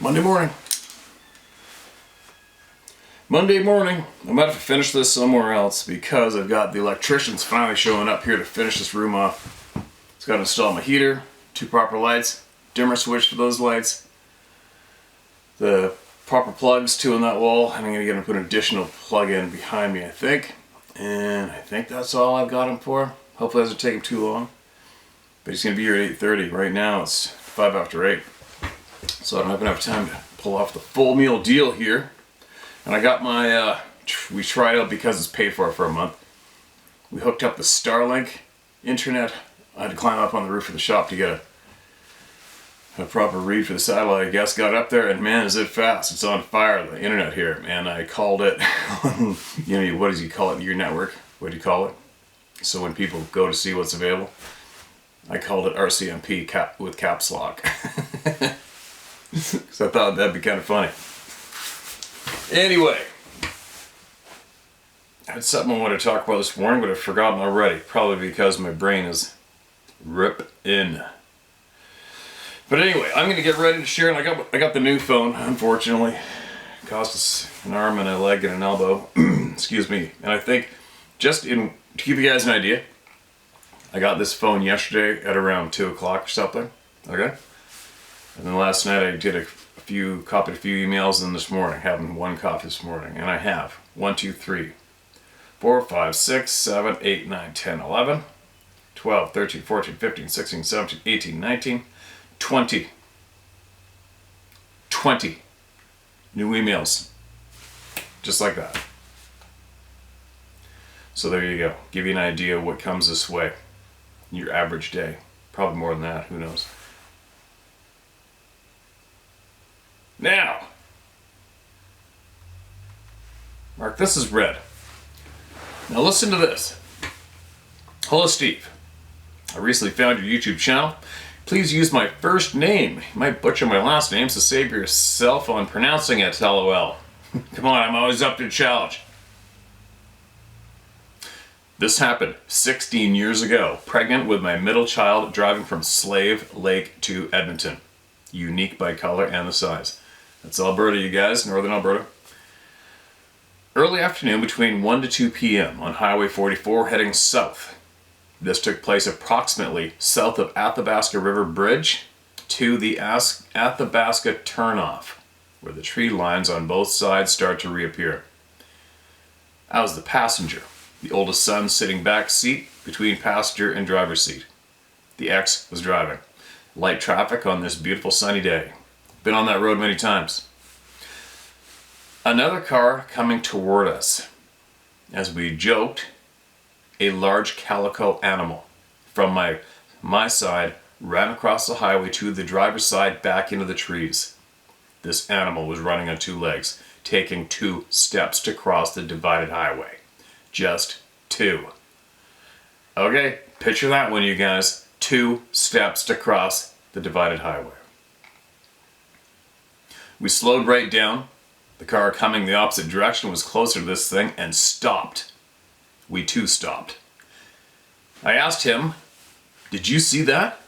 Monday morning. I'm about to finish this somewhere else because I've got the electricians finally showing up here to finish this room off. It's got to install my heater, 2 proper lights, dimmer switch for those lights, the proper plugs, 2 on that wall, and I'm going to put an additional plug in behind me, I think. And I think that's all I've got him for. Hopefully it doesn't take him too long. But he's going to be here at 8:30. Right now it's 5 after 8. So I don't have enough time to pull off the full meal deal here. And I got my, we tried out because it's paid for a month. We hooked up the Starlink internet. I had to climb up on the roof of the shop to get a proper read for the satellite, I guess. Got up there and man, is it fast. It's on fire, the internet here. And I called it, you know, what does you call it? Your network. What do you call it? So when people go to see what's available, I called it RCMP with caps lock. Because I thought that'd be kind of funny. Anyway, I had something I wanted to talk about this morning, but I've forgotten already. Probably because my brain is in. But anyway, I'm going to get ready to share, and I got the new phone, unfortunately. It cost us an arm and a leg and an elbow. Excuse me. And I think, to give you guys an idea, I got this phone yesterday at around 2 o'clock or something. Okay? And then last night I did copied a few emails, and this morning, having 1 coffee this morning. And I have 1, 2, 3, 4, 5, 6, 7, 8, 9, 10, 11, 12, 13, 14, 15, 16, 17, 18, 19, 20 new emails. Just like that. So there you go. Give you an idea of what comes this way. Your average day. Probably more than that, who knows. Now, Mark, this is red. Now listen to this. Hello, Steve. I recently found your YouTube channel. Please use my first name. You might butcher my last name, so save yourself on pronouncing it, LOL. Come on, I'm always up to the challenge. This happened 16 years ago, pregnant with my middle child, driving from Slave Lake to Edmonton. Unique by color and the size. That's Alberta, you guys, northern Alberta. Early afternoon between 1 to 2 p.m. on Highway 44 heading south. This took place approximately south of Athabasca River Bridge to the Athabasca turnoff, where the tree lines on both sides start to reappear. I was the passenger, the oldest son sitting back seat between passenger and driver's seat. The ex was driving. Light traffic on this beautiful sunny day. Been on that road many times. Another car coming toward us. As we joked, a large calico animal from my side ran across the highway to the driver's side back into the trees. This animal was running on 2 legs, taking 2 steps to cross the divided highway. Just 2. Okay, picture that one, you guys. 2 steps to cross the divided highway. We slowed right down. The car coming the opposite direction was closer to this thing and stopped. We too stopped. I asked him, "Did you see that?"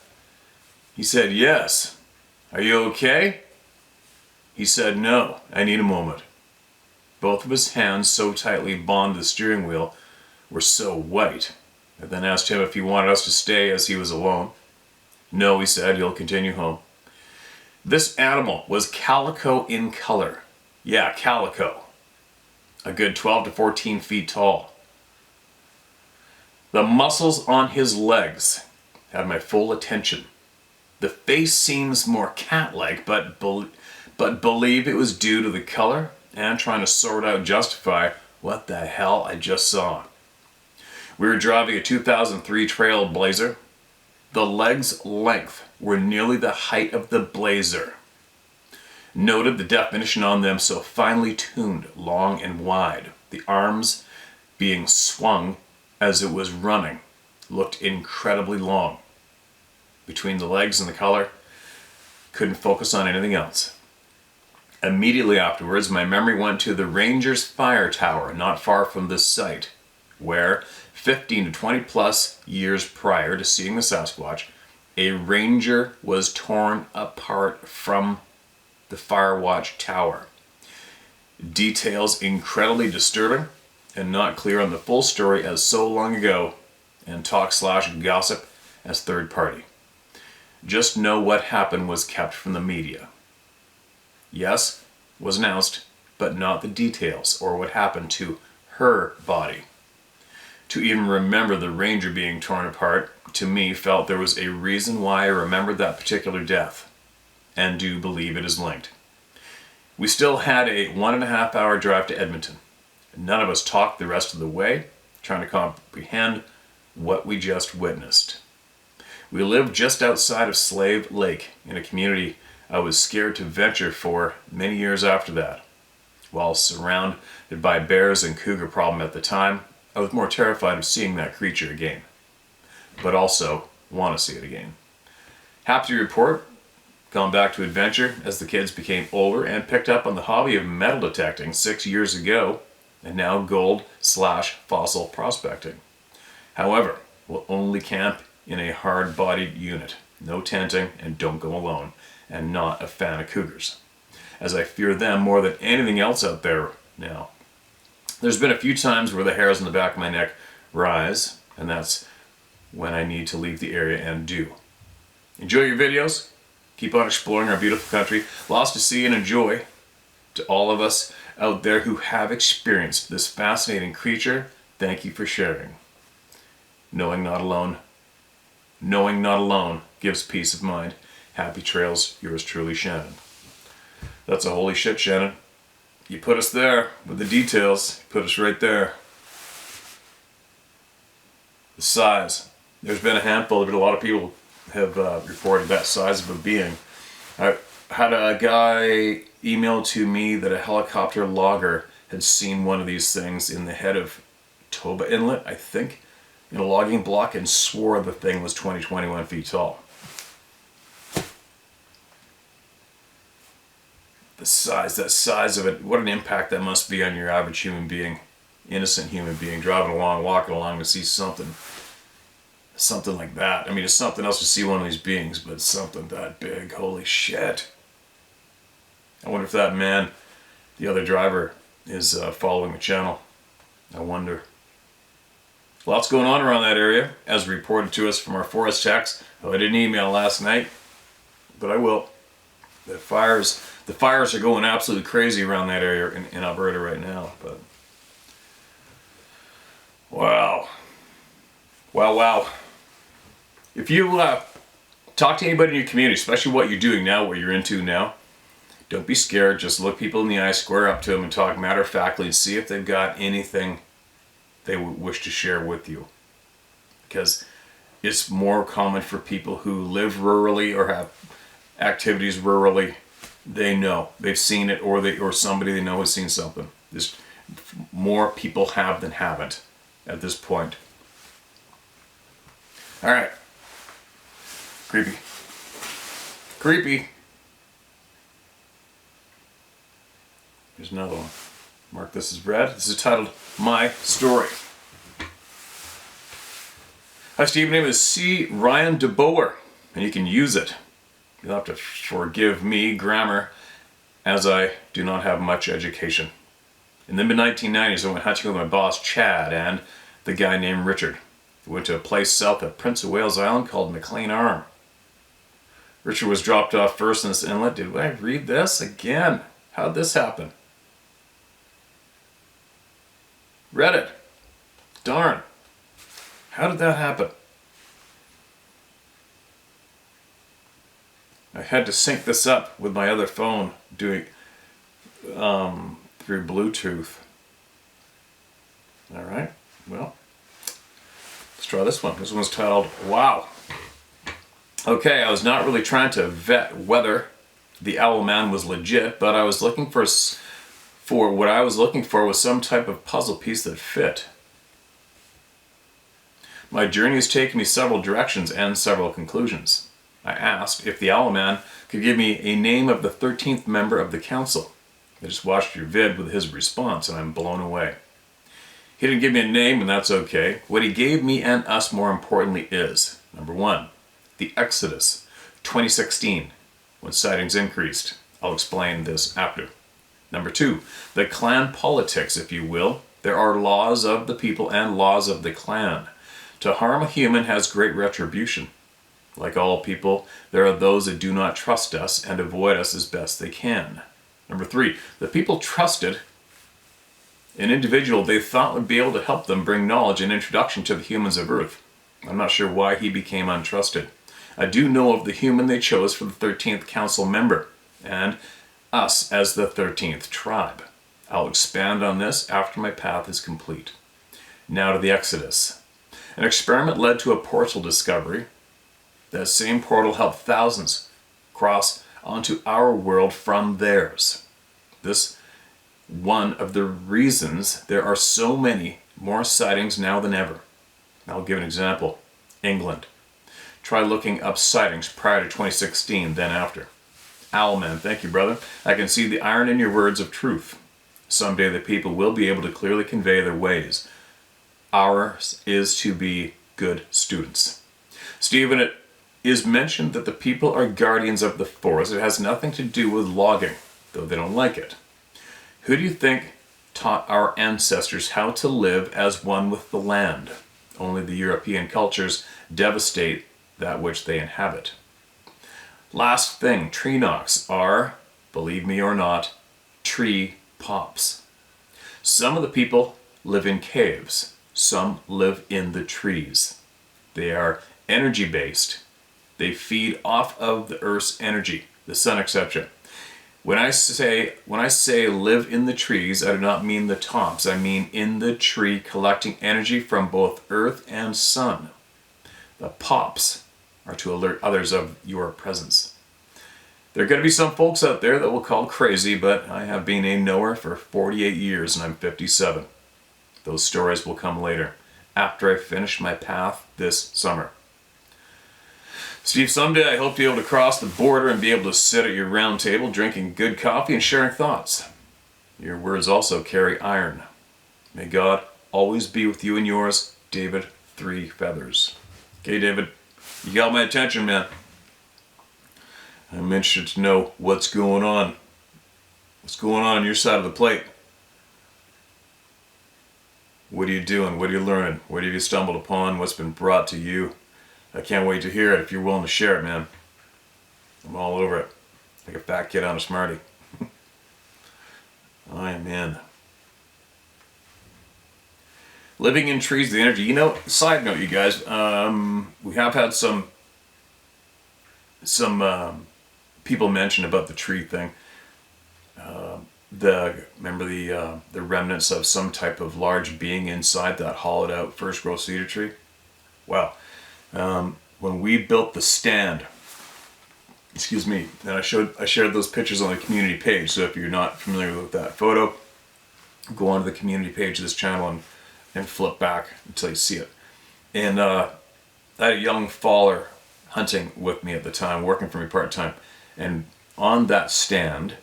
He said, "Yes." "Are you okay?" He said, "No, I need a moment." Both of his hands so tightly bound the steering wheel were so white. I then asked him if he wanted us to stay as he was alone. "No," he said, "he'll continue home." This animal was calico in color. Yeah, calico. A good 12 to 14 feet tall. The muscles on his legs had my full attention. The face seems more cat-like, but believe it was due to the color and trying to sort out justify what the hell I just saw. We were driving a 2003 Trailblazer. The leg's length were nearly the height of the Blazer. Noted the definition on them so finely tuned, long and wide. The arms being swung as it was running looked incredibly long. Between the legs and the color, couldn't focus on anything else. Immediately afterwards, my memory went to the Rangers Fire Tower not far from this site, where 15 to 20 plus years prior to seeing the Sasquatch, a ranger was torn apart from the Firewatch Tower. Details incredibly disturbing and not clear on the full story as so long ago, and talk/gossip as third party. Just know what happened was kept from the media. Yes, was announced, but not the details or what happened to her body. To even remember the Ranger being torn apart, to me, felt there was a reason why I remembered that particular death, and do believe it is linked. We still had a 1.5 hour drive to Edmonton. None of us talked the rest of the way, trying to comprehend what we just witnessed. We lived just outside of Slave Lake, in a community I was scared to venture for many years after that. While surrounded by bears and cougar problem at the time, I was more terrified of seeing that creature again, but also want to see it again. Happy to report, gone back to adventure as the kids became older and picked up on the hobby of metal detecting 6 years ago, and now gold/fossil prospecting. However, we'll only camp in a hard-bodied unit, no tenting, and don't go alone, and not a fan of cougars, as I fear them more than anything else out there now. There's been a few times where the hairs on the back of my neck rise, and that's when I need to leave the area and do. Enjoy your videos. Keep on exploring our beautiful country. Lots to see and enjoy. To all of us out there who have experienced this fascinating creature, thank you for sharing. Knowing not alone gives peace of mind. Happy trails, yours truly, Shannon. That's a holy shit, Shannon. You put us there with the details. You put us right there. The size. There's been a handful of it. A lot of people have reported that size of a being. I had a guy email to me that a helicopter logger had seen one of these things in the head of Toba Inlet, I think, in a logging block, and swore the thing was 21 feet tall. That size of it, what an impact that must be on your average human being, innocent human being, driving along, walking along to see something like that. I mean, it's something else to see one of these beings, but something that big, holy shit. I wonder if that man, the other driver, is following the channel. I wonder. Lots going on around that area, as reported to us from our forest techs, who I didn't email last night, but I will. The fires are going absolutely crazy around that area in Alberta right now. But wow. If you talk to anybody in your community, especially what you're doing now, what you're into now, don't be scared. Just look people in the eye, square up to them, and talk matter-of-factly, and see if they've got anything they would wish to share with you. Because it's more common for people who live rurally or have activities rurally. They know, they've seen it, or somebody they know has seen something. There's more people have than haven't at this point. All right. Creepy. Here's another one. Mark this as read. This is titled My Story. Hi Steve, my name is C. Ryan DeBoer, and you can use it. You'll have to forgive me, grammar, as I do not have much education. In the mid-1990s, I went hunting with my boss, Chad, and the guy named Richard. We went to a place south of Prince of Wales Island called McLean Arm. Richard was dropped off first in this inlet. Did I read this again? How'd this happen? Read it. Darn. How did that happen? I had to sync this up with my other phone doing through Bluetooth. All right, well, let's try this one. This one's titled Wow. Okay, I was not really trying to vet whether the Owl Man was legit, but I was looking for what I was looking for was some type of puzzle piece that fit. My journey has taken me several directions and several conclusions. I asked if the Owl Man could give me a name of the 13th member of the council. I just watched your vid with his response and I'm blown away. He didn't give me a name, and that's okay. What he gave me and us, more importantly, is number 1, the Exodus 2016, when sightings increased. I'll explain this after. Number 2, the clan politics, if you will. There are laws of the people and laws of the clan. To harm a human has great retribution. Like all people, there are those that do not trust us and avoid us as best they can. Number 3, the people trusted an individual they thought would be able to help them bring knowledge and introduction to the humans of Earth. I'm not sure why he became untrusted. I do know of the human they chose for the 13th council member, and us as the 13th tribe. I'll expand on this after my path is complete. Now to the Exodus. An experiment led to a portal discovery. That same portal helped thousands cross onto our world from theirs. This one of the reasons there are so many more sightings now than ever. I'll give an example. England. Try looking up sightings prior to 2016, then after. Owlman, thank you, brother. I can see the iron in your words of truth. Someday the people will be able to clearly convey their ways. Ours is to be good students. Stephen, it is mentioned that the people are guardians of the forest. It has nothing to do with logging, though they don't like it. Who do you think taught our ancestors how to live as one with the land? Only the European cultures devastate that which they inhabit. Last thing, tree knocks are, believe me or not, tree pops. Some of the people live in caves. Some live in the trees. They are energy based. They feed off of the Earth's energy, the sun, etc. When I say live in the trees, I do not mean the tops. I mean in the tree, collecting energy from both Earth and sun. The pops are to alert others of your presence. There are going to be some folks out there that will call crazy, but I have been a knower for 48 years and I'm 57. Those stories will come later, after I finish my path this summer. Steve, someday I hope to be able to cross the border and be able to sit at your round table drinking good coffee and sharing thoughts. Your words also carry iron. May God always be with you and yours, David 3 Feathers. Okay, David, you got my attention, man. I'm interested to know what's going on. What's going on your side of the plate? What are you doing? What are you learning? What have you stumbled upon? What's been brought to you? I can't wait to hear it if you're willing to share it, man. I'm all over it. Like a fat kid on a Smartie. I am in. Living in trees, the energy. You know, side note, you guys, we have had some people mention about the tree thing. Remember the remnants of some type of large being inside that hollowed out first growth cedar tree? Well, when we built the stand, excuse me, and I shared those pictures on the community page. So if you're not familiar with that photo, go onto the community page of this channel and flip back until you see it. And I had a young faller hunting with me at the time, working for me part-time. And on that stand,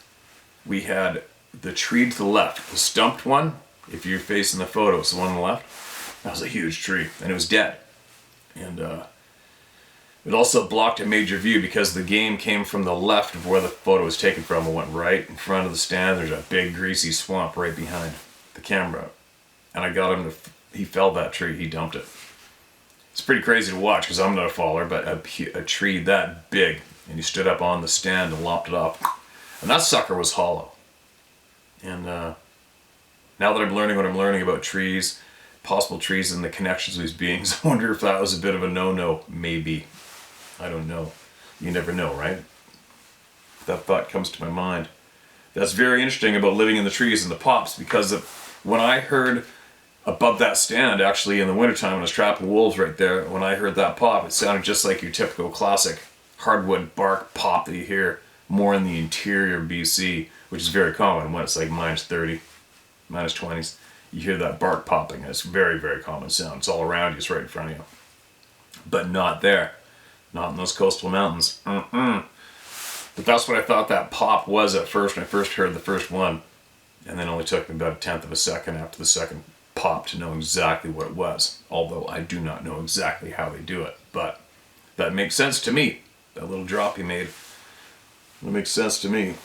we had the tree to the left, the stumped one. If you're facing the photo, it's the one on the left. That was a huge tree, and it was dead. And it also blocked a major view because the game came from the left of where the photo was taken from and went right in front of the stand. There's a big greasy swamp right behind the camera. And I got him he felled that tree, he dumped it. It's pretty crazy to watch because I'm not a faller, but a tree that big, and he stood up on the stand and lopped it off. And that sucker was hollow. And now that I'm learning what I'm learning about trees, possible trees and the connections of these beings, I wonder if that was a bit of a no-no. Maybe. I don't know. You never know, right? That thought comes to my mind. That's very interesting about living in the trees and the pops, because when I heard above that stand, actually in the wintertime when I was trapping wolves right there, when I heard that pop, it sounded just like your typical classic hardwood bark pop that you hear more in the interior BC, which is very common when it's like minus 30, minus 20s. You hear that bark popping. It's very, very common sound. It's all around you. It's right in front of you. But not there. Not in those coastal mountains. But that's what I thought that pop was at first when I first heard the first one. And then it only took me about a tenth of a second after the second pop to know exactly what it was. Although I do not know exactly how they do it. But that makes sense to me. That little drop you made. It makes sense to me.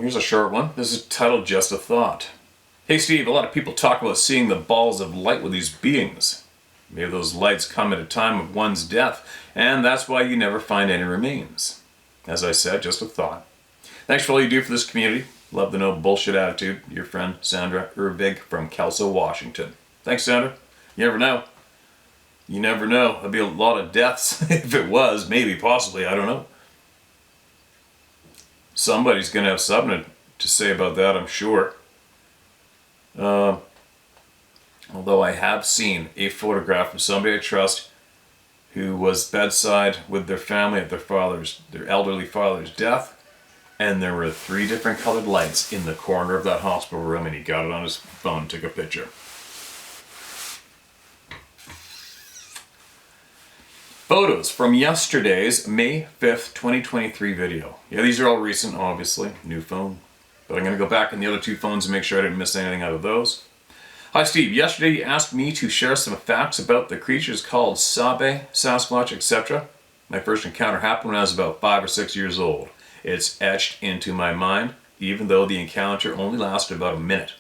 here's a short one. This is titled Just a Thought. Hey Steve, a lot of people talk about seeing the balls of light with these beings. Maybe those lights come at a time of one's death, and that's why you never find any remains. As I said, just a thought. Thanks for all you do for this community. Love the no bullshit attitude. Your friend Sandra Ervig from Kelso, Washington. Thanks, Sandra. You never know. You never know. There'd be a lot of deaths if it was. Maybe, possibly. I don't know. Somebody's going to have something to say about that, I'm sure. Although I have seen a photograph of somebody I trust who was bedside with their family at their elderly father's death, and there were 3 different colored lights in the corner of that hospital room, and he got it on his phone and took a picture. Photos from yesterday's May 5th, 2023 video. Yeah, these are all recent, obviously. New phone. But I'm going to go back in the other 2 phones and make sure I didn't miss anything out of those. Hi Steve, yesterday you asked me to share some facts about the creatures called Sabe, Sasquatch, etc. My first encounter happened when I was about 5 or 6 years old. It's etched into my mind, even though the encounter only lasted about a minute.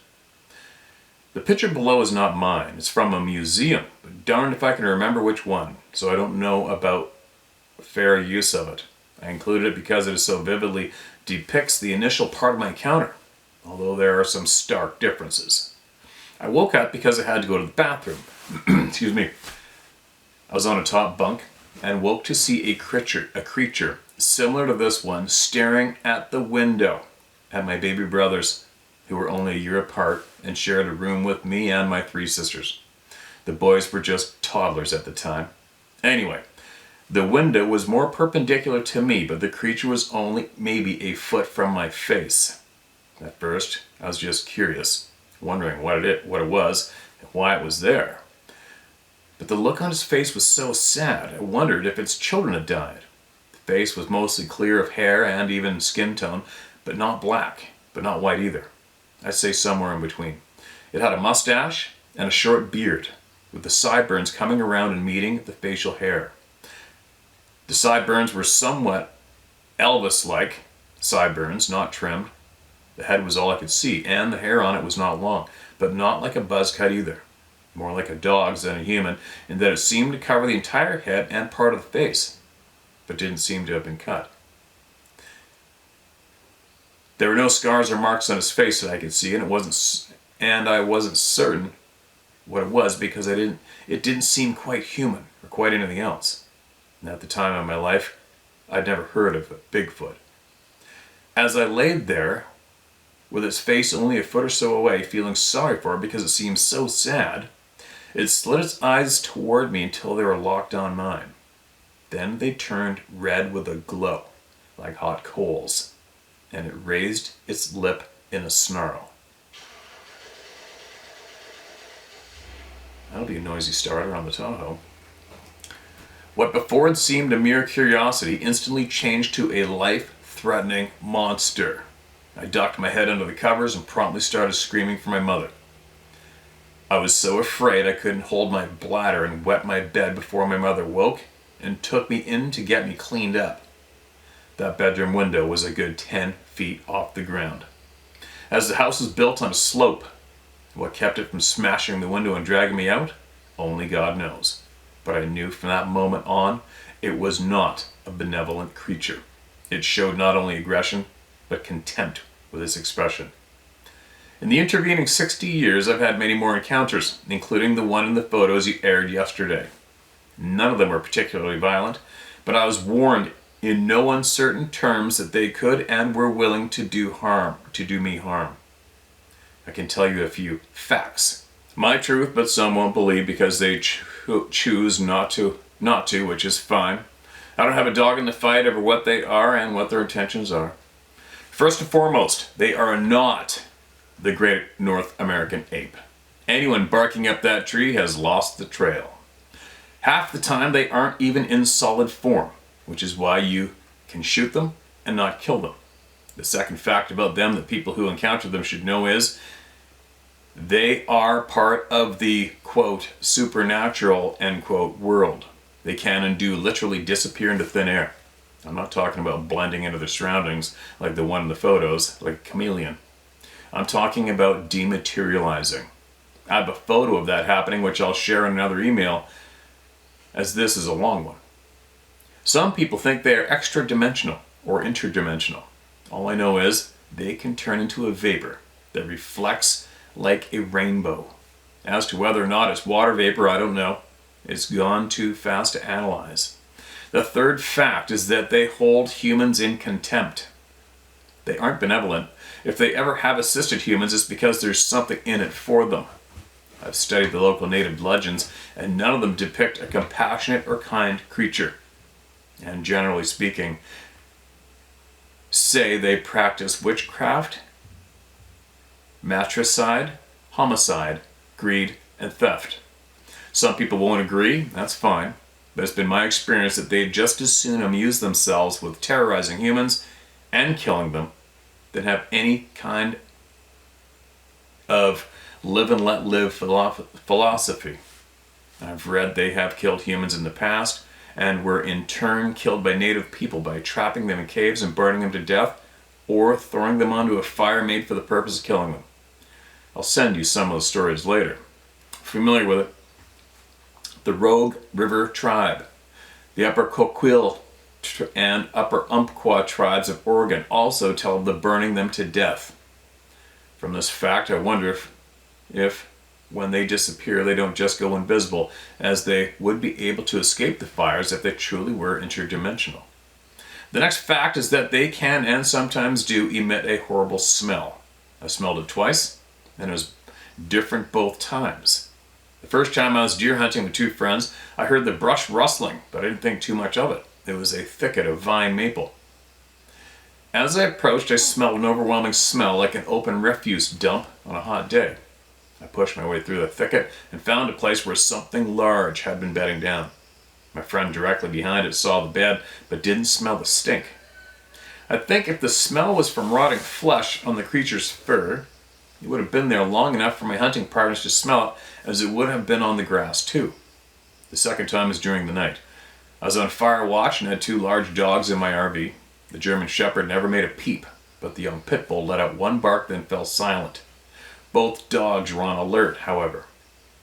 The picture below is not mine. It's from a museum, but darned if I can remember which one, so I don't know about fair use of it. I included it because it so vividly depicts the initial part of my encounter, although there are some stark differences. I woke up because I had to go to the bathroom. Excuse me. I was on a top bunk and woke to see a creature similar to this one staring at the window at my baby brothers, who were only a year apart and shared a room with me and my 3 sisters. The boys were just toddlers at the time. Anyway, the window was more perpendicular to me, but the creature was only maybe a foot from my face. At first, I was just curious, wondering what it was and why it was there. But the look on his face was so sad, I wondered if its children had died. The face was mostly clear of hair and even skin tone, but not black, but not white either. I'd say somewhere in between. It had a mustache and a short beard, with the sideburns coming around and meeting the facial hair. The sideburns were somewhat Elvis-like sideburns, not trimmed. The head was all I could see, and the hair on it was not long, but not like a buzz cut either. More like a dog's than a human, in that it seemed to cover the entire head and part of the face, but didn't seem to have been cut. There were no scars or marks on his face that I could see, and I wasn't certain what it was because it didn't seem quite human or quite anything else. And at the time of my life, I'd never heard of a Bigfoot. As I laid there, with its face only a foot or so away, feeling sorry for it because it seemed so sad, it slid its eyes toward me until they were locked on mine. Then they turned red with a glow, like hot coals, and it raised its lip in a snarl. That'll be a noisy starter on the Tahoe. What before had seemed a mere curiosity instantly changed to a life-threatening monster. I ducked my head under the covers and promptly started screaming for my mother. I was so afraid I couldn't hold my bladder and wet my bed before my mother woke and took me in to get me cleaned up. That bedroom window was a good 10 feet off the ground. As the house was built on a slope, what kept it from smashing the window and dragging me out? Only God knows. But I knew from that moment on, it was not a benevolent creature. It showed not only aggression, but contempt with its expression. In the intervening 60 years, I've had many more encounters, including the one in the photos you aired yesterday. None of them were particularly violent, but I was warned in no uncertain terms that they could and were willing to do me harm. I can tell you a few facts. My truth, but some won't believe because they choose not to, which is fine. I don't have a dog in the fight over what they are and what their intentions are. First and foremost, they are not the great North American ape. Anyone barking up that tree has lost the trail. Half the time they aren't even in solid form, which is why you can shoot them and not kill them. The second fact about them that people who encounter them should know is they are part of the, quote, supernatural, end quote, world. They can and do literally disappear into thin air. I'm not talking about blending into their surroundings like the one in the photos, like a chameleon. I'm talking about dematerializing. I have a photo of that happening, which I'll share in another email, as this is a long one. Some people think they are extra-dimensional or interdimensional. All I know is they can turn into a vapor that reflects like a rainbow. As to whether or not it's water vapor, I don't know. It's gone too fast to analyze. The third fact is that they hold humans in contempt. They aren't benevolent. If they ever have assisted humans, it's because there's something in it for them. I've studied the local native legends, and none of them depict a compassionate or kind creature. And generally speaking, say they practice witchcraft, matricide, homicide, greed, and theft. Some people won't agree, that's fine, but it's been my experience that they'd just as soon amuse themselves with terrorizing humans and killing them than have any kind of live and let live philosophy. I've read they have killed humans in the past and were in turn killed by native people by trapping them in caves and burning them to death or throwing them onto a fire made for the purpose of killing them. I'll send you some of those stories later. Familiar with it? The Rogue River Tribe, the Upper Coquille and Upper Umpqua tribes of Oregon also tell of the burning them to death. From this fact, I wonder if when they disappear, they don't just go invisible, as they would be able to escape the fires if they truly were interdimensional. The next fact is that they can, and sometimes do, emit a horrible smell. I smelled it twice, and it was different both times. The first time I was deer hunting with two friends, I heard the brush rustling, but I didn't think too much of it. It was a thicket of vine maple. As I approached, I smelled an overwhelming smell like an open refuse dump on a hot day. I pushed my way through the thicket and found a place where something large had been bedding down. My friend directly behind it saw the bed, but didn't smell the stink. I think if the smell was from rotting flesh on the creature's fur, it would have been there long enough for my hunting partners to smell it, as it would have been on the grass too. The second time was during the night. I was on fire watch and had two large dogs in my RV. The German Shepherd never made a peep, but the young pit bull let out one bark, then fell silent. Both dogs were on alert, however.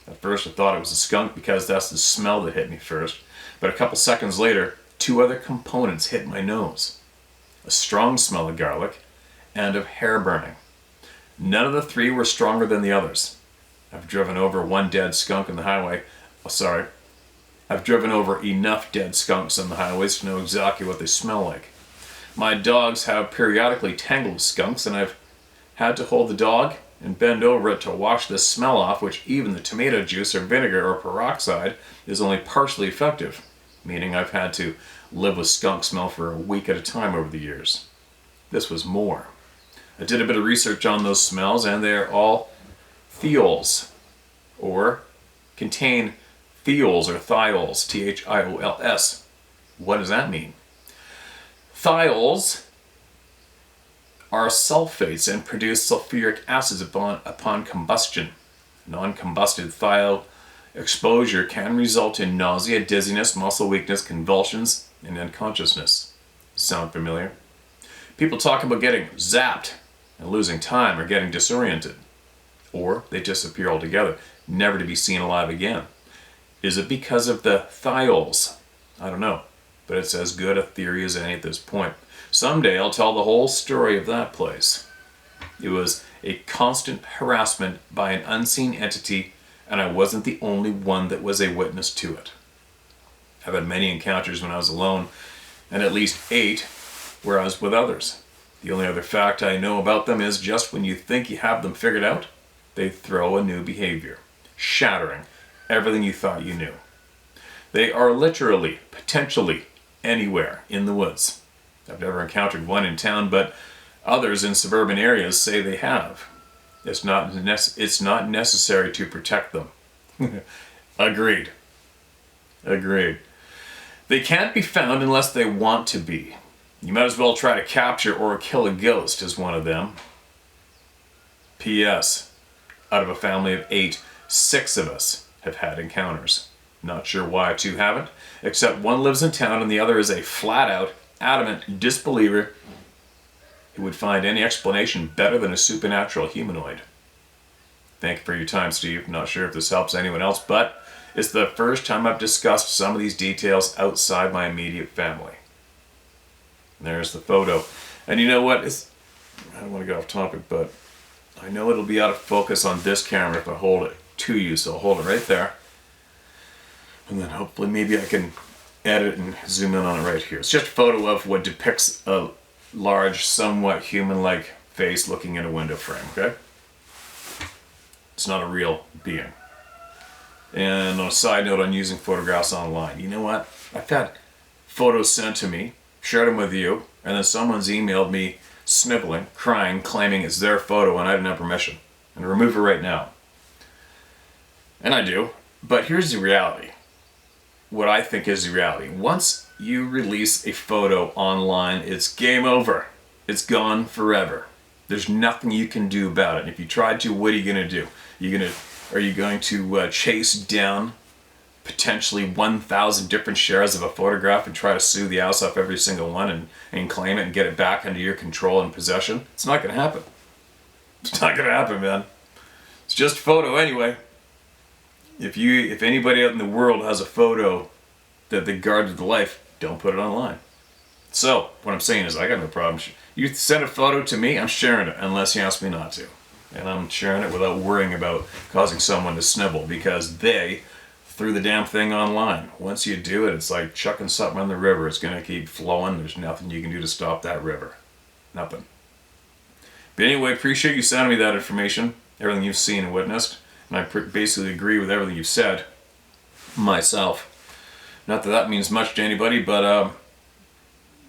At first I thought it was a skunk because that's the smell that hit me first, but a couple seconds later, two other components hit my nose. A strong smell of garlic and of hair burning. None of the three were stronger than the others. I've driven over one dead skunk on the highway. I've driven over enough dead skunks on the highways to know exactly what they smell like. My dogs have periodically tangled with skunks, and I've had to hold the dog and bend over it to wash the smell off, which even the tomato juice or vinegar or peroxide is only partially effective, meaning I've had to live with skunk smell for a week at a time over the years. This was more. I did a bit of research on those smells, and they're all thiols, or contain thiols or thiols, Thiols. What does that mean? Thiols are sulfates and produce sulfuric acids upon combustion. Non-combusted thiol exposure can result in nausea, dizziness, muscle weakness, convulsions, and unconsciousness. Sound familiar? People talk about getting zapped and losing time or getting disoriented. Or they disappear altogether, never to be seen alive again. Is it because of the thiols? I don't know, but it's as good a theory as any at this point. Someday I'll tell the whole story of that place. It was a constant harassment by an unseen entity, and I wasn't the only one that was a witness to it. I've had many encounters when I was alone, and at least 8 where I was with others. The only other fact I know about them is just when you think you have them figured out, they throw a new behavior, shattering everything you thought you knew. They are literally, potentially, anywhere in the woods. I've never encountered one in town, but others in suburban areas say they have. It's not necessary to protect them. Agreed. They can't be found unless they want to be. You might as well try to capture or kill a ghost as one of them. P.S. Out of a family of 8, 6 of us have had encounters. Not sure why 2 haven't, except one lives in town and the other is a flat-out adamant disbeliever who would find any explanation better than a supernatural humanoid. Thank you for your time, Steve. Not sure if this helps anyone else, but it's the first time I've discussed some of these details outside my immediate family. There's the photo. And you know what? I don't want to get off topic, but I know it'll be out of focus on this camera if I hold it to you, so I'll hold it right there. And then hopefully maybe I can edit and zoom in on it right here. It's just a photo of what depicts a large, somewhat human-like face looking in a window frame, okay? It's not a real being. And on a side note on using photographs online, you know what? I've had photos sent to me, shared them with you, and then someone's emailed me sniveling, crying, claiming it's their photo and I didn't have permission. And remove it right now. And I do. But here's the reality. What I think is the reality. Once you release a photo online, it's game over. It's gone forever. There's nothing you can do about it. And if you tried to, what are you going to do? Are you going to chase down potentially 1,000 different shares of a photograph and try to sue the house off every single one and claim it and get it back under your control and possession? It's not going to happen. It's not going to happen, man. It's just a photo anyway. If anybody out in the world has a photo that they guard to the life, don't put it online. So, what I'm saying is I got no problem. You send a photo to me, I'm sharing it, unless you ask me not to. And I'm sharing it without worrying about causing someone to snivel, because they threw the damn thing online. Once you do it, it's like chucking something in the river. It's going to keep flowing. There's nothing you can do to stop that river. Nothing. But anyway, appreciate you sending me that information, everything you've seen and witnessed. And I basically agree with everything you've said myself. Not that that means much to anybody, but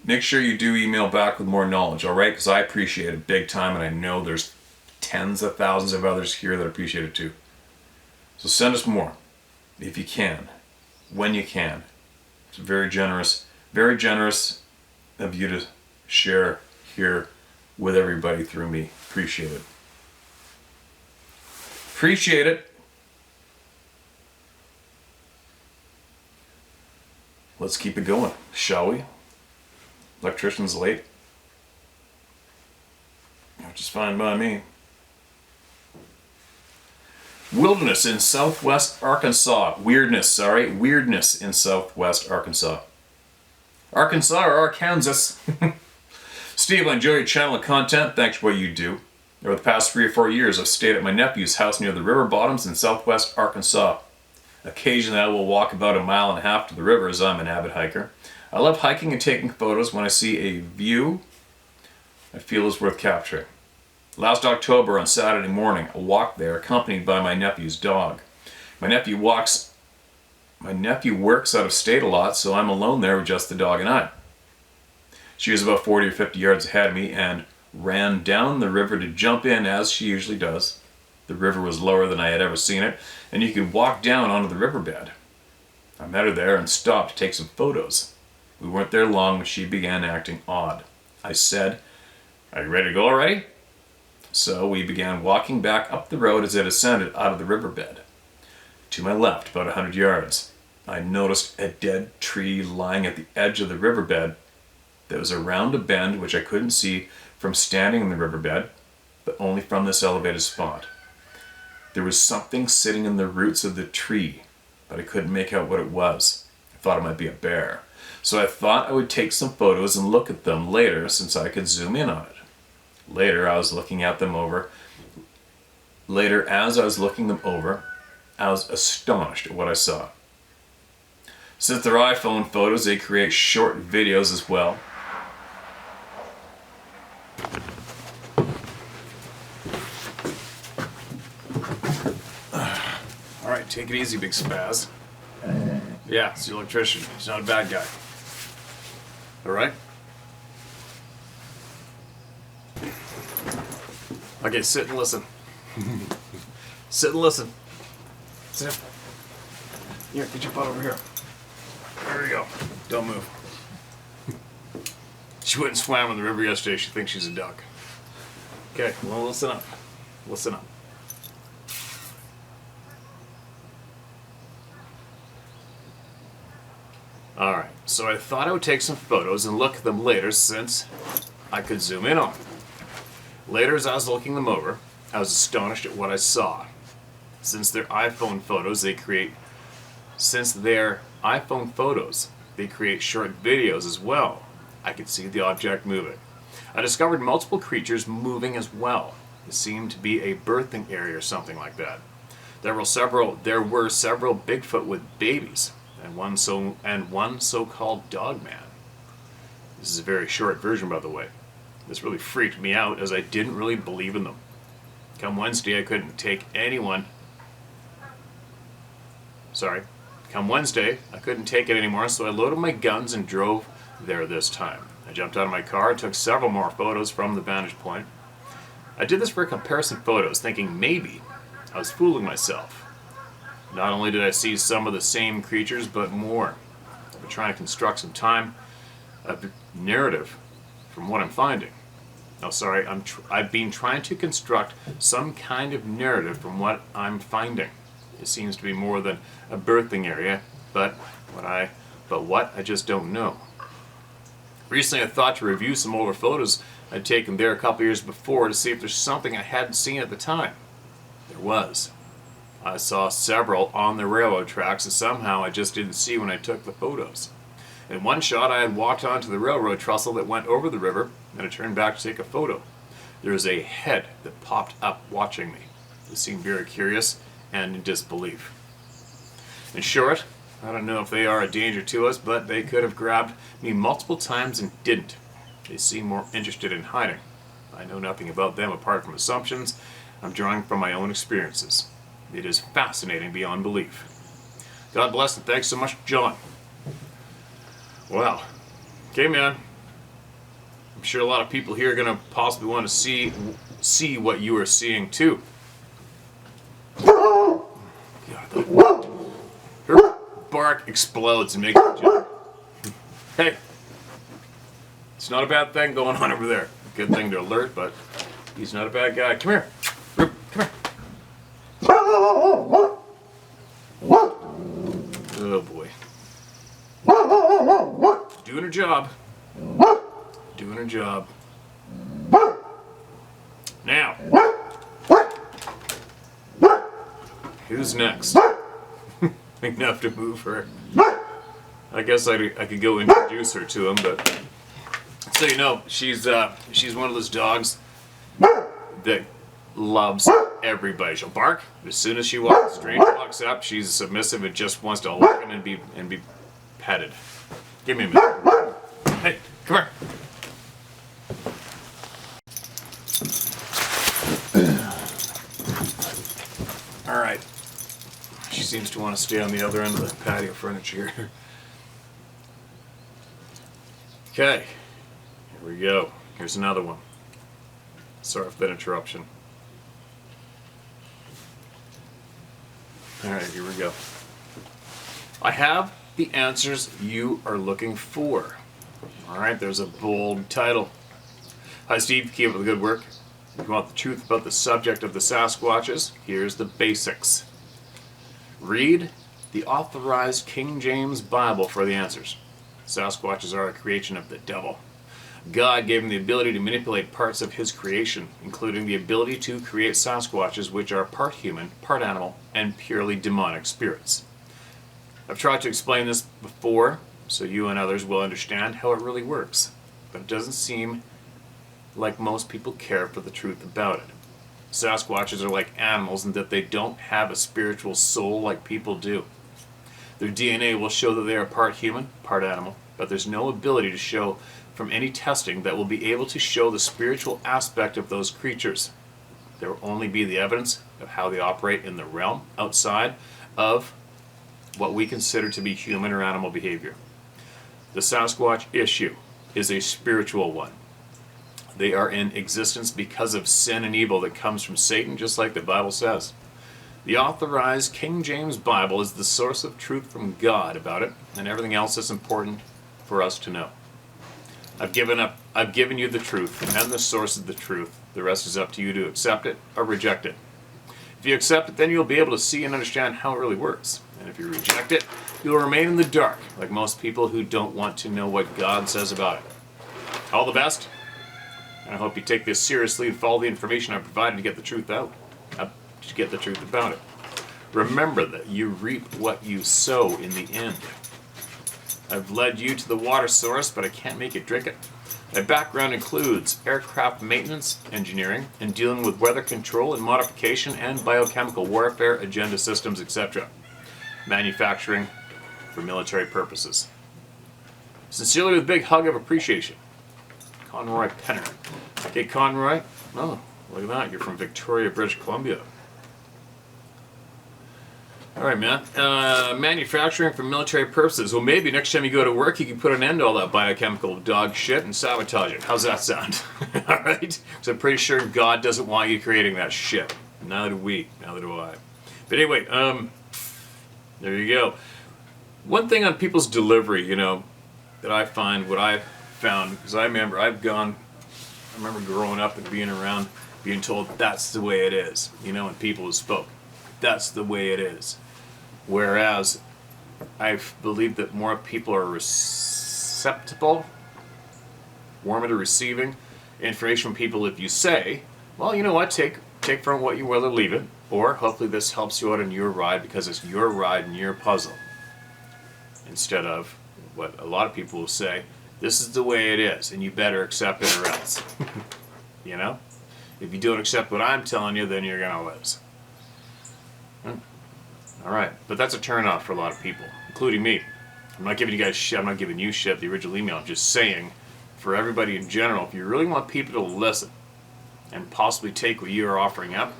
make sure you do email back with more knowledge, all right? Because I appreciate it big time, and I know there's tens of thousands of others here that appreciate it too. So send us more, if you can, when you can. It's very generous of you to share here with everybody through me. Appreciate it. Appreciate it. Let's keep it going, shall we? Electrician's late. Which is fine by me. Wilderness in southwest Arkansas. Weirdness in southwest Arkansas. Arkansas or Arkansas? Steve, I enjoy your channel and content. Thanks for what you do. Over the past 3 or 4 years, I've stayed at my nephew's house near the river bottoms in southwest Arkansas. Occasionally, I will walk about 1.5 miles to the river as I'm an avid hiker. I love hiking and taking photos when I see a view I feel is worth capturing. Last October on Saturday morning, I walked there accompanied by my nephew's dog. My nephew works out of state a lot, so I'm alone there with just the dog and I. She was about 40 or 50 yards ahead of me and ran down the river to jump in as she usually does. The river was lower than I had ever seen it, and you could walk down onto the riverbed. I met her there and stopped to take some photos. We weren't there long when she began acting odd. I said, "Are you ready to go already?" So we began walking back up the road as it ascended out of the riverbed. To my left, about 100 yards, I noticed a dead tree lying at the edge of the riverbed that was around a bend which I couldn't see from standing in the riverbed, but only from this elevated spot. There was something sitting in the roots of the tree, but I couldn't make out what it was. I thought it might be a bear. So I thought I would take some photos and look at them later since I could zoom in on it. Later, as I was looking them over, I was astonished at what I saw. Since they're iPhone photos, they create short videos as well. Alright, take it easy, big spaz. Yeah, it's the electrician. He's not a bad guy. Alright? Okay, sit and listen. Sit and listen. Sit. Here, get your butt over here. There we go. Don't move. She went and swam in the river yesterday. She thinks she's a duck. Okay, well, listen up. Listen up. Alright, So I thought I would take some photos and look at them later since I could zoom in on them. Later, as I was looking them over, I was astonished at what I saw. Since they're iPhone photos, they create short videos as well. I could see the object moving. I discovered multiple creatures moving as well. It seemed to be a birthing area or something like that. There were several Bigfoot with babies, and one so-called dog man. This is a very short version, by the way. This really freaked me out as I didn't really believe in them. Come Wednesday, I couldn't take it anymore, so I loaded my guns and drove there this time. I jumped out of my car, took several more photos from the vantage point. I did this for comparison photos, thinking maybe I was fooling myself. Not only did I see some of the same creatures, but more. I've been trying to construct some narrative from what I'm finding. I've been trying to construct some kind of narrative from what I'm finding. It seems to be more than a birthing area, but what I just don't know. Recently, I thought to review some older photos I'd taken there a couple years before to see if there's something I hadn't seen at the time. There was. I saw several on the railroad tracks that somehow I just didn't see when I took the photos. In one shot, I had walked onto the railroad trestle that went over the river, and I turned back to take a photo. There was a head that popped up watching me. It seemed very curious and in disbelief. In short, I don't know if they are a danger to us, but they could have grabbed me multiple times and didn't. They seem more interested in hiding. I know nothing about them apart from assumptions I'm drawing from my own experiences. It is fascinating beyond belief. God bless and thanks so much, John. Well, okay, man. I'm sure a lot of people here are going to possibly want to see what you are seeing too. God, her bark explodes and makes me jump. Hey, it's not a bad thing going on over there. Good thing to alert, but he's not a bad guy. Come here. Rube, come here. Oh boy. Doing her job. Doing her job. Now, who's next? Enough to move her. I guess I could go introduce her to him, but so you know, she's one of those dogs that loves everybody. She'll bark as soon as she walks. Stranger walks up, she's submissive and just wants to lick him and be petted. Give me a minute. Hey, come here. All right. She seems to want to stay on the other end of the patio furniture. Okay. Here we go. Here's another one. Sorry for that interruption. Alright, here we go. I have the answers you are looking for. Alright, there's a bold title. Hi Steve, keep up the good work. If you want the truth about the subject of the Sasquatches, here's the basics. Read the authorized King James Bible for the answers. Sasquatches are a creation of the devil. God gave him the ability to manipulate parts of his creation, including the ability to create Sasquatches, which are part human, part animal, and purely demonic spirits. I've tried to explain this before, so you and others will understand how it really works, but it doesn't seem like most people care for the truth about it. Sasquatches are like animals in that they don't have a spiritual soul like people do. Their DNA will show that they are part human, part animal, but there's no ability to show from any testing that will be able to show the spiritual aspect of those creatures. There will only be the evidence of how they operate in the realm outside of what we consider to be human or animal behavior. The Sasquatch issue is a spiritual one. They are in existence because of sin and evil that comes from Satan, just like the Bible says. The authorized King James Bible is the source of truth from God about it, and everything else is important for us to know. I've given you the truth and the source of the truth. The rest is up to you to accept it or reject it. If you accept it, then you'll be able to see and understand how it really works. And if you reject it, you'll remain in the dark, like most people who don't want to know what God says about it. All the best, and I hope you take this seriously and follow the information I provided to get the truth out, to get the truth about it. Remember that you reap what you sow in the end. I've led you to the water source, but I can't make you drink it. My background includes aircraft maintenance, engineering, and dealing with weather control and modification and biochemical warfare, agenda systems, etc. Manufacturing for military purposes. Sincerely, with a big hug of appreciation, Conroy Penner. Okay, Conroy. Oh, look at that. You're from Victoria, British Columbia. All right, man. Manufacturing for military purposes. Well, maybe next time you go to work, you can put an end to all that biochemical dog shit and sabotage it. How's that sound? All right? Because I'm pretty sure God doesn't want you creating that shit. Neither do we. Neither do I. But anyway, there you go. One thing on people's delivery, you know, that I find, what I've found, because I remember growing up and being around, being told that's the way it is, you know, and people who spoke. That's the way it is. Whereas I believe that more people are receptible, warmer to receiving information from people if you say, well, you know what, take from what you will or leave it, or hopefully this helps you out in your ride because it's your ride and your puzzle. Instead of what a lot of people will say, this is the way it is and you better accept it or else. You know? If you don't accept what I'm telling you, then you're gonna lose. Alright, but that's a turn off for a lot of people, including me. I'm not giving you guys shit, I'm not giving you shit, the original email. I'm just saying, for everybody in general, if you really want people to listen and possibly take what you are offering up,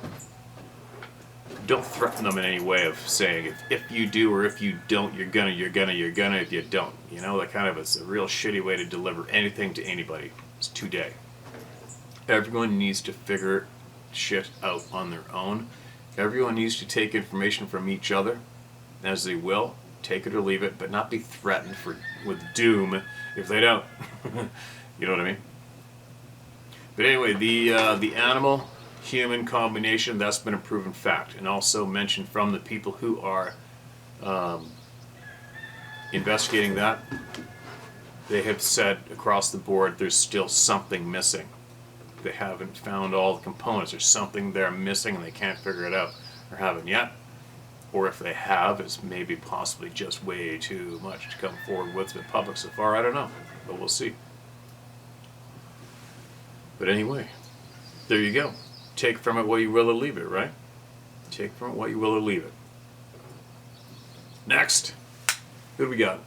don't threaten them in any way of saying, if you do or if you don't, you're gonna if you don't. You know, that kind of is a real shitty way to deliver anything to anybody today. Everyone needs to figure shit out on their own. Everyone needs to take information from each other, as they will, take it or leave it, but not be threatened with doom if they don't. You know what I mean? But anyway, the animal-human combination, that's been a proven fact, and also mentioned from the people who are investigating that. They have said across the board there's still something missing. They haven't found all the components. There's something they're missing and they can't figure it out, or haven't yet. Or if they have, it's maybe possibly just way too much to come forward with the public so far. I don't know, but we'll see. But anyway, there you go. Take from it what you will or leave it, right? Take from it what you will or leave it. Next, who do we got?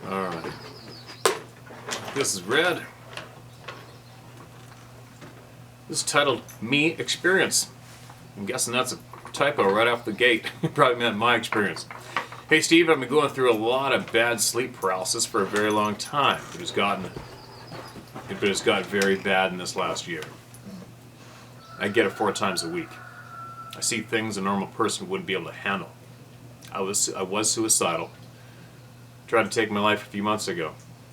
Alright. This is red. This is titled Me Experience. I'm guessing that's a typo right off the gate. Probably meant my experience. Hey Steve, I've been going through a lot of bad sleep paralysis for a very long time. It has got very bad in this last year. I get it 4 times a week. I see things a normal person wouldn't be able to handle. I was suicidal. Tried to take my life a few months ago.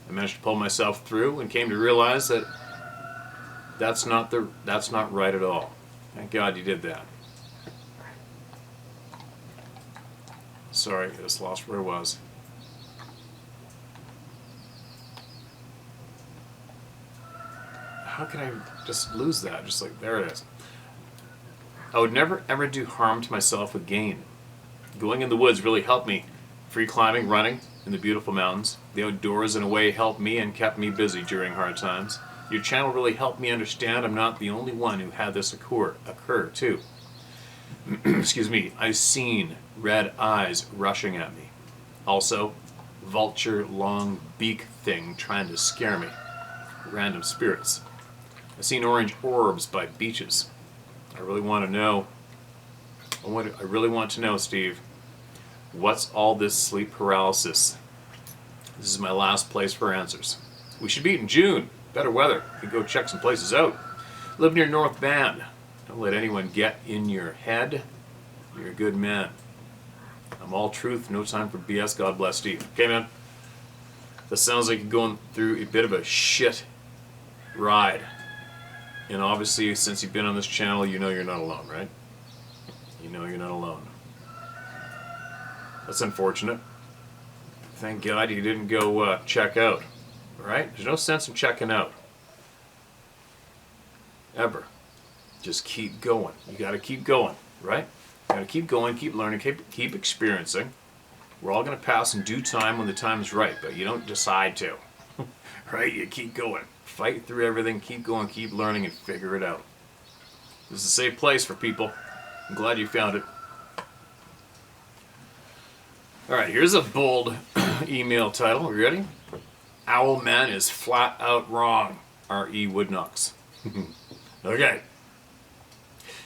I managed to pull myself through and came to realize that that's not right at all. Thank God you did that. Sorry, I just lost where I was. How can I just lose that? Just like, there it is. I would never ever do harm to myself with gain. Going in the woods really helped me. Free climbing, running in the beautiful mountains. The outdoors in a way helped me and kept me busy during hard times. Your channel really helped me understand I'm not the only one who had this occur too. Excuse me. I've seen red eyes rushing at me. Also, vulture long beak thing trying to scare me. Random spirits. I've seen orange orbs by beaches. I really want to know, Steve, what's all this sleep paralysis? This is my last place for answers. We should meet in June. Better weather. We can go check some places out. Live near North Van. Don't let anyone get in your head. You're a good man. I'm all truth, no time for BS. God bless Steve. Okay, man? That sounds like you're going through a bit of a shit ride. And obviously, since you've been on this channel, you know you're not alone, right? You know you're not alone. That's unfortunate. Thank God you didn't go check out, right? There's no sense in checking out. Ever. Just keep going. You got to keep going, right? You got to keep going, keep learning, keep experiencing. We're all going to pass in due time when the time is right, but you don't decide to, right? You keep going. Fight through everything, keep going, keep learning, and figure it out. This is a safe place for people. I'm glad you found it. Alright, here's a bold email title. Are you ready? Owlman is flat out wrong. R.E. Woodknocks. Okay.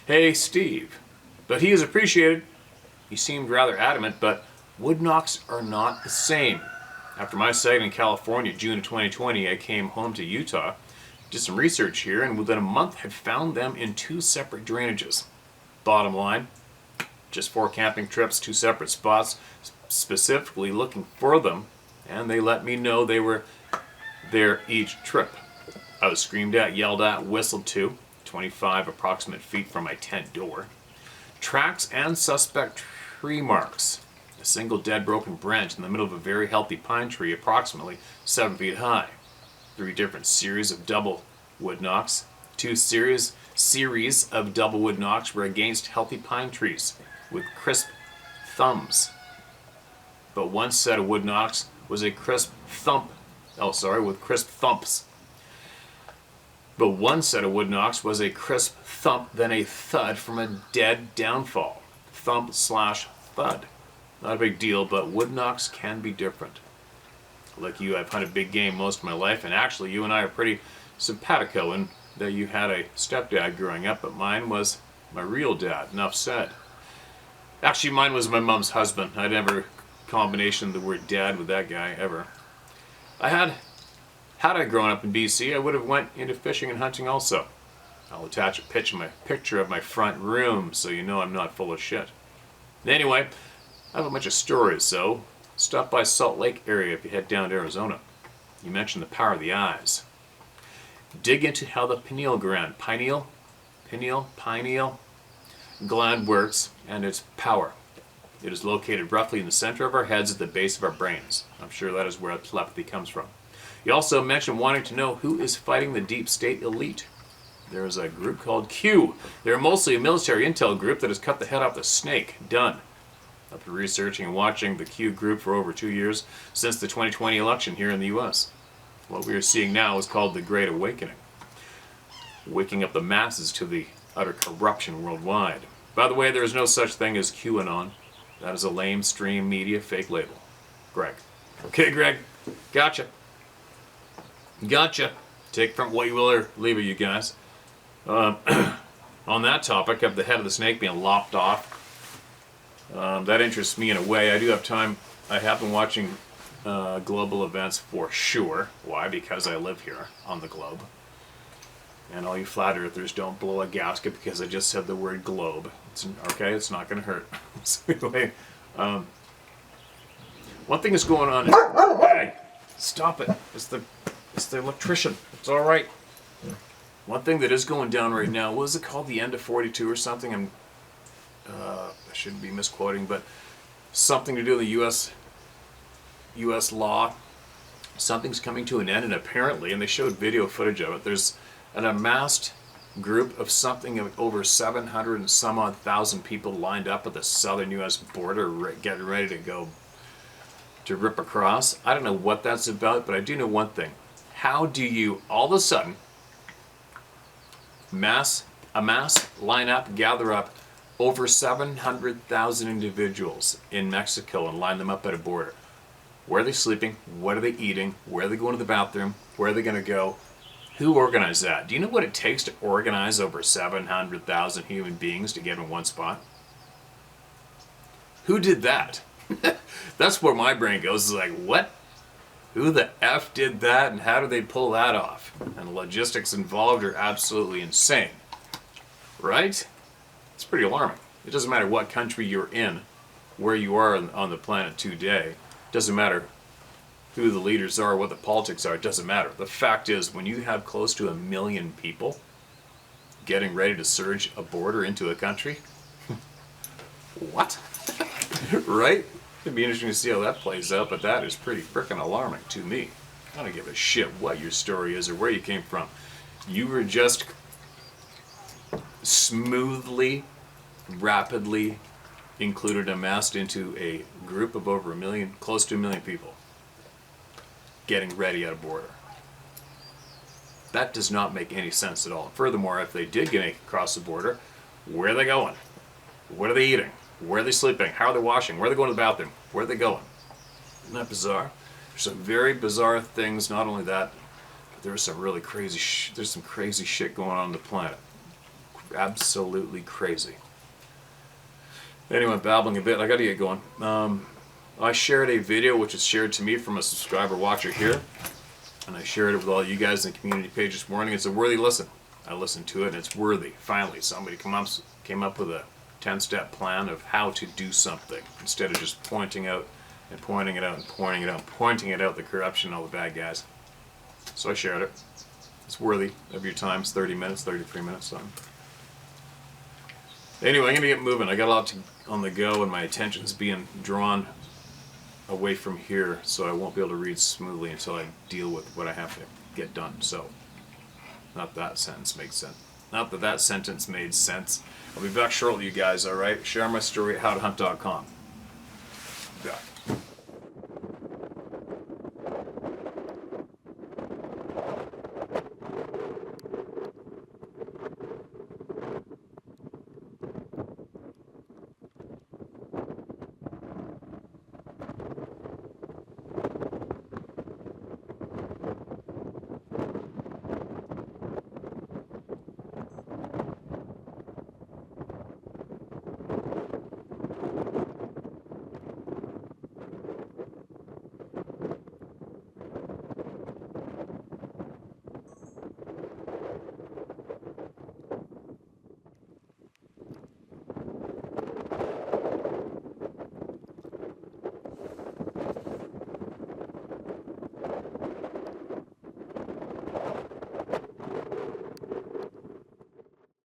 Hey, Steve. But he is appreciated. He seemed rather adamant, but woodknocks are not the same. After my sighting in California, June of 2020, I came home to Utah, did some research here, and within a month had found them in 2 separate drainages. Bottom line, just 4 camping trips, 2 separate spots, specifically looking for them, and they let me know they were there each trip. I was screamed at, yelled at, whistled to, 25 approximate feet from my tent door. Tracks and suspect tree marks. A single dead broken branch in the middle of a very healthy pine tree approximately 7 feet high. 3 different series of double wood knocks. 2 series of double wood knocks were against healthy pine trees with crisp thumbs. But one set of wood knocks was a crisp thump. With crisp thumps. But one set of wood knocks was a crisp thump, then a thud from a dead downfall. Thump/thud. Not a big deal, but wood knocks can be different. Like you, I've hunted big game most of my life, and actually you and I are pretty simpatico in that you had a stepdad growing up, but mine was my real dad, enough said. Actually, mine was my mom's husband. I never combination the word dad with that guy, ever. Had I grown up in BC, I would have went into fishing and hunting also. I'll attach a picture of my front room so you know I'm not full of shit. Anyway, I have a bunch of stories, so stop by Salt Lake area if you head down to Arizona. You mentioned the power of the eyes. Dig into how the pineal gland works and its power. It is located roughly in the center of our heads at the base of our brains. I'm sure that is where telepathy comes from. You also mentioned wanting to know who is fighting the deep state elite. There is a group called Q. They're mostly a military intel group that has cut the head off the snake. Done. I've been researching and watching the Q group for over 2 years since the 2020 election here in the U.S. What we are seeing now is called the Great Awakening. Waking up the masses to the utter corruption worldwide. By the way, there is no such thing as QAnon. That is a lamestream media fake label. Greg. Okay, Greg. Gotcha. Take from what you will or leave it, you guys. On that topic of the head of the snake being lopped off, that interests me in a way. I do have time. I have been watching global events for sure. Why? Because I live here on the globe. And all you flat earthers, don't blow a gasket because I just said the word globe. Okay, it's not going to hurt. So anyway, one thing is going on. Hey, stop it! It's the electrician. It's all right. One thing that is going down right now. What is it called? The end of 42 or something? I shouldn't be misquoting, but something to do with the U.S. law. Something's coming to an end, and apparently, and they showed video footage of it. There's an amassed group of something of over 700 and some odd thousand people lined up at the southern U.S. border, getting ready to go to rip across. I don't know what that's about, but I do know one thing. How do you all of a sudden amass, line up, gather up over 700,000 individuals in Mexico and line them up at a border? Where are they sleeping? What are they eating? Where are they going to the bathroom? Where are they going to go? Who organized that? Do you know what it takes to organize over 700,000 human beings to get in one spot? Who did that? That's where my brain goes. It's like, what? Who the F did that, and how do they pull that off? And the logistics involved are absolutely insane. Right? It's pretty alarming. It doesn't matter what country you're in, where you are on the planet today. It doesn't matter who the leaders are, what the politics are. It doesn't matter. The fact is, when you have close to 1 million people getting ready to surge a border into a country? What? Right? It'd be interesting to see how that plays out, but that is pretty frickin' alarming to me. I don't give a shit what your story is or where you came from. You were just smoothly, rapidly included, amassed into a group of over 1 million, close to 1 million people getting ready at a border. That does not make any sense at all. Furthermore, if they did get across the border, where are they going? What are they eating? Where are they sleeping? How are they washing? Where are they going to the bathroom? Where are they going? Isn't that bizarre? There's some very bizarre things. Not only that, but there's some really crazy there's some crazy shit going on the planet. Absolutely crazy. Anyway, babbling a bit. I gotta get going. I shared a video which was shared to me from a subscriber watcher here, and I shared it with all you guys in the community page this morning. It's a worthy listen. I listened to it, and it's worthy. Finally, somebody came up with a 10-step plan of how to do something instead of just pointing out and pointing it out and pointing it out and pointing it out, the corruption and all the bad guys. So I shared it. It's worthy of your time. It's 30 minutes, 33 minutes. So. Anyway, I'm going to get moving. I got a lot on the go, and my attention's being drawn away from here, so I won't be able to read smoothly until I deal with what I have to get done. So, not that sentence makes sense. Not that that sentence made sense. I'll be back shortly, you guys, alright? Share my story at howtohunt.com.